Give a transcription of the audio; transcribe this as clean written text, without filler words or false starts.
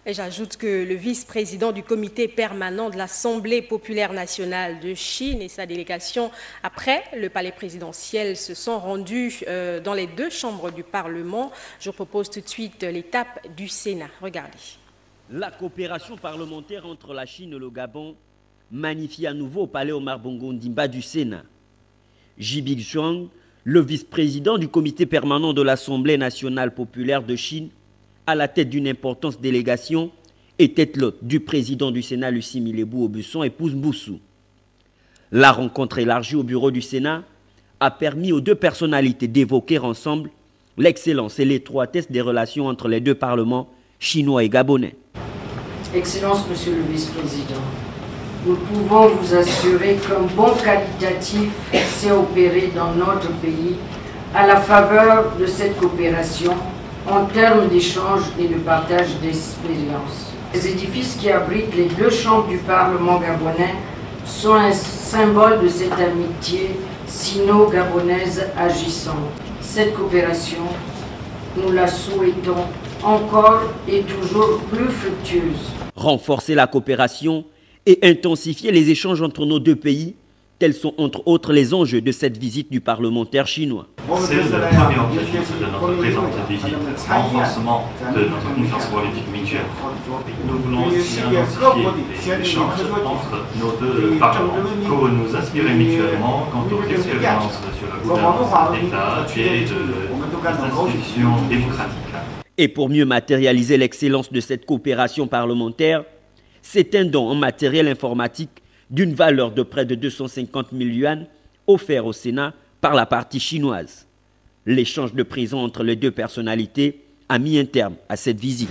Et j'ajoute que le vice-président du comité permanent de l'Assemblée populaire nationale de Chine et sa délégation, après le palais présidentiel, se sont rendus dans les deux chambres du Parlement. Je propose tout de suite l'étape du Sénat. Regardez. La coopération parlementaire entre la Chine et le Gabon magnifie à nouveau au palais Omar Bongo Ondimba du Sénat. Jibig Zhuang, le vice-président du comité permanent de l'Assemblée nationale populaire de Chine, à la tête d'une importante délégation, et tête-l'hôte du président du Sénat, Lucie Milébou Aubusson, épouse Mboussou. La rencontre élargie au bureau du Sénat a permis aux deux personnalités d'évoquer ensemble l'excellence et l'étroitesse des relations entre les deux parlements chinois et gabonais. Excellence, Monsieur le Vice-président, nous pouvons vous assurer qu'un bond qualitatif s'est opéré dans notre pays à la faveur de cette coopération en termes d'échange et de partage d'expériences. Les édifices qui abritent les deux chambres du Parlement gabonais sont un symbole de cette amitié sino-gabonaise agissante. Cette coopération, nous la souhaitons encore et toujours plus fructueuse. Renforcer la coopération et intensifier les échanges entre nos deux pays, tels sont entre autres les enjeux de cette visite du parlementaire chinois. C'est le premier objectif de notre présente visite, renforcement de notre confiance politique mutuelle. Nous voulons aussi intensifier les échanges entre nos deux parlements pour nous inspirer mutuellement quant aux expériences sur la gouvernance de l'État et des institutions démocratiques. Et pour mieux matérialiser l'excellence de cette coopération parlementaire, c'est un don en matériel informatique d'une valeur de près de 250 000 yuan offert au Sénat par la partie chinoise. L'échange de présents entre les deux personnalités a mis un terme à cette visite.